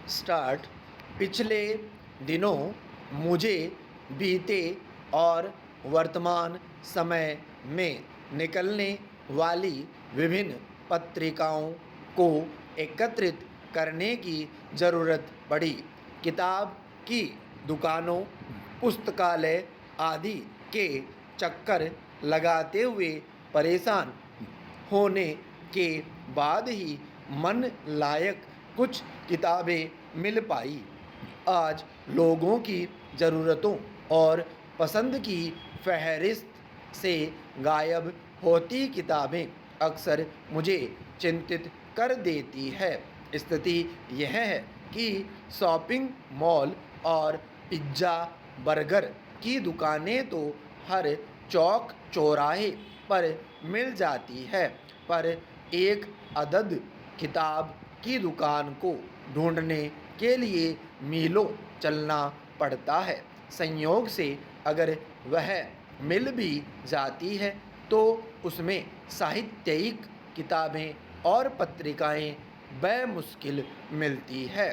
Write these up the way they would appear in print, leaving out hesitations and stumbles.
Start. पिछले दिनों मुझे बीते और वर्तमान समय में निकलने वाली विभिन्न पत्रिकाओं को एकत्रित करने की ज़रूरत पड़ी। किताब की दुकानों, पुस्तकालय आदि के चक्कर लगाते हुए परेशान होने के बाद ही मन लायक कुछ किताबें मिल पाई। आज लोगों की ज़रूरतों और पसंद की फहरिस्त से गायब होती किताबें अक्सर मुझे चिंतित कर देती है। स्थिति यह है कि शॉपिंग मॉल और पिज्ज़ा बर्गर की दुकानें तो हर चौक चौराहे पर मिल जाती है, पर एक अदद किताब की दुकान को ढूंढने के लिए मीलों चलना पड़ता है। संयोग से अगर वह मिल भी जाती है तो उसमें साहित्यिक किताबें और पत्रिकाएं बेमुश्किल मिलती है।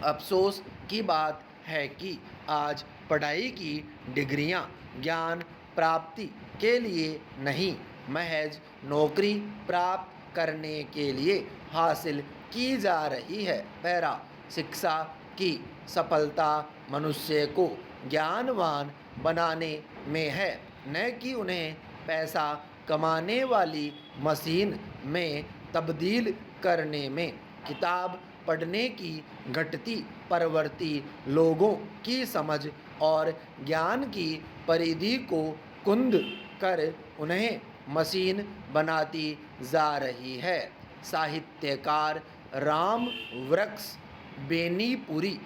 अफसोस की बात है कि आज पढ़ाई की डिग्रियां ज्ञान प्राप्ति के लिए नहीं, महज नौकरी प्राप्त करने के लिए हासिल की जा रही है। पैरा शिक्षा की सफलता मनुष्य को ज्ञानवान बनाने में है, न कि उन्हें पैसा कमाने वाली मशीन में तब्दील करने में। किताब पढ़ने की घटती प्रवृत्ति लोगों की समझ और ज्ञान की परिधि को कुंद कर उन्हें मशीन बनाती जा रही है। साहित्यकार राम वृक्ष बेनीपुरी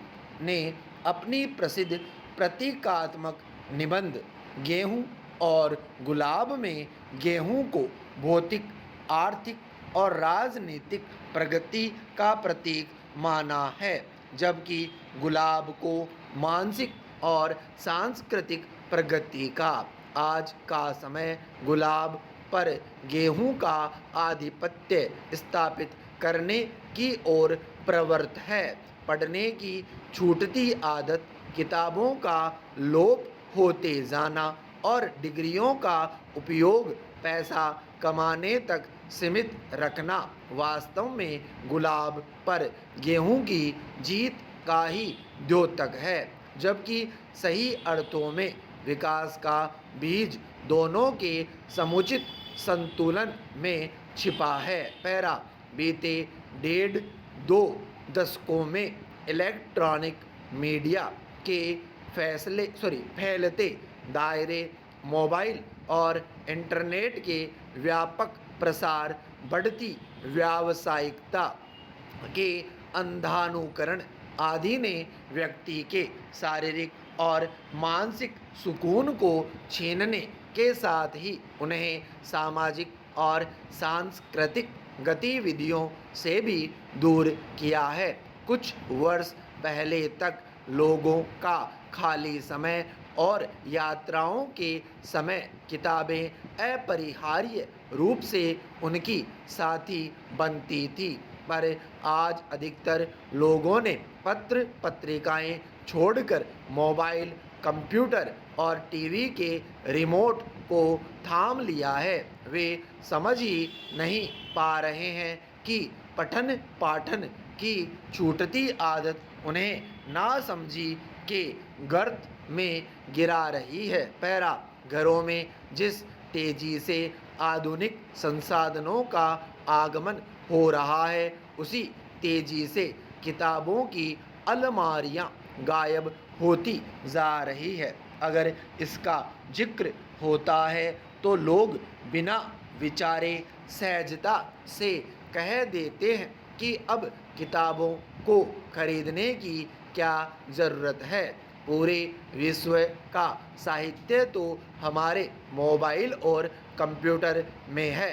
ने अपनी प्रसिद्ध प्रतीकात्मक निबंध गेहूं और गुलाब में गेहूं को भौतिक, आर्थिक और राजनीतिक प्रगति का प्रतीक माना है, जबकि गुलाब को मानसिक और सांस्कृतिक प्रगति का। आज का समय गुलाब पर गेहूं का आधिपत्य स्थापित करने की ओर प्रवृत्त है। पढ़ने की छूटती आदत, किताबों का लोप होते जाना और डिग्रियों का उपयोग पैसा कमाने तक सीमित रखना वास्तव में गुलाब पर गेहूं की जीत का ही द्योतक है, जबकि सही अर्थों में विकास का बीज दोनों के समुचित संतुलन में छिपा है। पैरा बीते 1.5-2 दशकों में इलेक्ट्रॉनिक मीडिया के फैलते दायरे, मोबाइल और इंटरनेट के व्यापक प्रसार, बढ़ती व्यावसायिकता के अंधानुकरण आदि ने व्यक्ति के शारीरिक और मानसिक सुकून को छीनने के साथ ही उन्हें सामाजिक और सांस्कृतिक गतिविधियों से भी दूर किया है। कुछ वर्ष पहले तक लोगों का खाली समय और यात्राओं के समय किताबें अपरिहार्य रूप से उनकी साथी बनती थी, पर आज अधिकतर लोगों ने पत्र पत्रिकाएं छोड़कर मोबाइल, कंप्यूटर और टीवी के रिमोट को थाम लिया है। वे समझ ही नहीं पा रहे हैं कि पठन पाठन की छूटती आदत उन्हें नासमझी के गर्त में गिरा रही है। पैरा घरों में जिस तेजी से आधुनिक संसाधनों का आगमन हो रहा है, उसी तेजी से किताबों की अलमारियां गायब होती जा रही है। अगर इसका जिक्र होता है तो लोग बिना विचारे सहजता से कह देते हैं कि अब किताबों को खरीदने की क्या ज़रूरत है। पूरे विश्व का साहित्य तो हमारे मोबाइल और कंप्यूटर में है।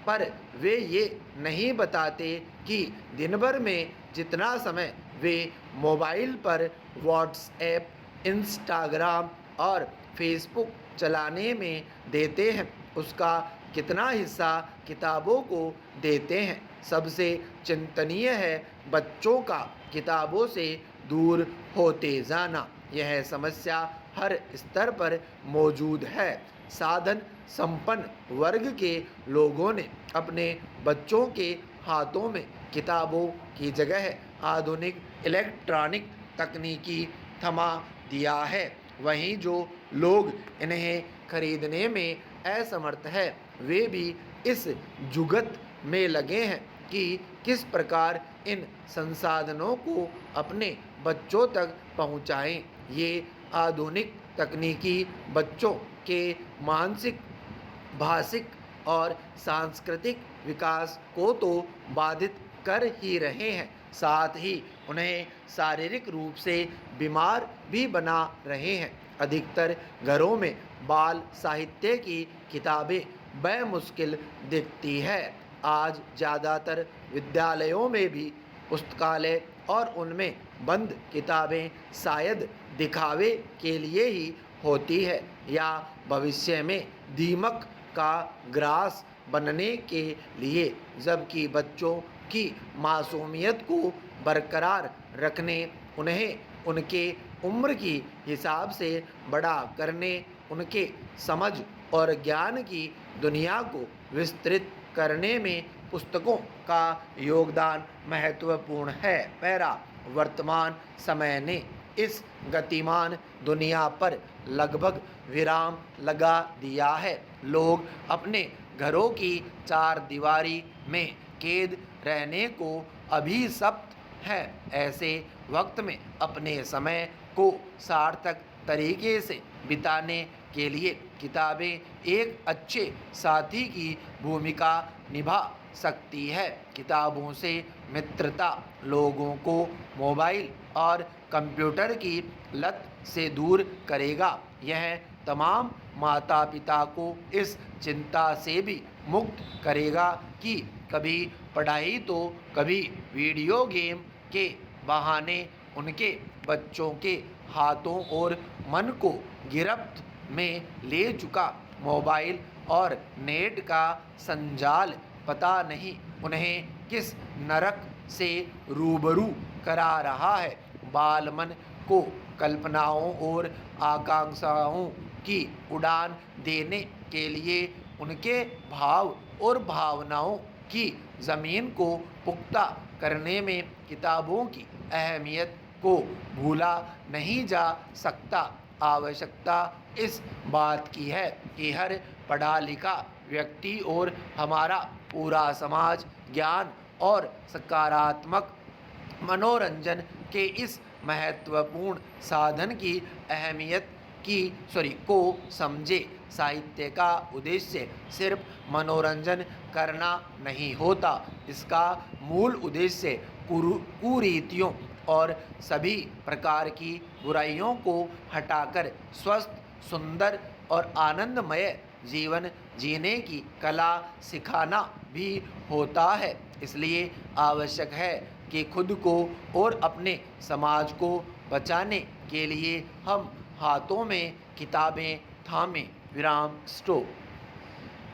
पर वे ये नहीं बताते कि दिन भर में जितना समय वे मोबाइल पर व्हाट्सएप, इंस्टाग्राम और फेसबुक चलाने में देते हैं, उसका कितना हिस्सा किताबों को देते हैं। सबसे चिंतनीय है बच्चों का किताबों से दूर होते जाना। यह समस्या हर स्तर पर मौजूद है। साधन संपन्न वर्ग के लोगों ने अपने बच्चों के हाथों में किताबों की जगह आधुनिक इलेक्ट्रॉनिक तकनीकी थमा दिया है। वहीं जो लोग इन्हें खरीदने में असमर्थ है, वे भी इस जुगत में लगे हैं कि किस प्रकार इन संसाधनों को अपने बच्चों तक पहुंचाएं। ये आधुनिक तकनीकी बच्चों के मानसिक, भाषिक और सांस्कृतिक विकास को तो बाधित कर ही रहे हैं, साथ ही उन्हें शारीरिक रूप से बीमार भी बना रहे हैं। अधिकतर घरों में बाल साहित्य की किताबें बेमुश्किल दिखती है। आज ज़्यादातर विद्यालयों में भी पुस्तकालय और उनमें बंद किताबें शायद दिखावे के लिए ही होती है या भविष्य में दीमक का ग्रास बनने के लिए, जबकि बच्चों की मासूमियत को बरकरार रखने, उन्हें उनके उम्र की हिसाब से बड़ा करने, उनके समझ और ज्ञान की दुनिया को विस्तृत करने में पुस्तकों का योगदान महत्वपूर्ण है। पैरा वर्तमान समय ने इस गतिमान दुनिया पर लगभग विराम लगा दिया है। लोग अपने घरों की चार दीवारी में कैद रहने को अभिशप्त है। ऐसे वक्त में अपने समय को सार्थक तरीके से बिताने के लिए किताबें एक अच्छे साथी की भूमिका निभा सकती है। किताबों से मित्रता लोगों को मोबाइल और कंप्यूटर की लत से दूर करेगा। यह तमाम माता पिता को इस चिंता से भी मुक्त करेगा कि कभी पढ़ाई तो कभी वीडियो गेम के बहाने उनके बच्चों के हाथों और मन को गिरफ्त में ले चुका मोबाइल और नेट का संजाल पता नहीं उन्हें किस नरक से रूबरू करा रहा है। बाल मन को कल्पनाओं और आकांक्षाओं की उड़ान देने के लिए उनके भाव और भावनाओं की ज़मीन को पुख्ता करने में किताबों की अहमियत को भूला नहीं जा सकता। आवश्यकता इस बात की है कि हर पढ़ा लिखा व्यक्ति और हमारा पूरा समाज ज्ञान और सकारात्मक मनोरंजन के इस महत्वपूर्ण साधन की अहमियत को समझे। साहित्य का उद्देश्य सिर्फ मनोरंजन करना नहीं होता, इसका मूल उद्देश्य कुरीतियों और सभी प्रकार की बुराइयों को हटाकर स्वस्थ, सुंदर और आनंदमय जीवन जीने की कला सिखाना भी होता है। इसलिए आवश्यक है कि खुद को और अपने समाज को बचाने के लिए हम हाथों में किताबें थामें। विराम स्टॉप।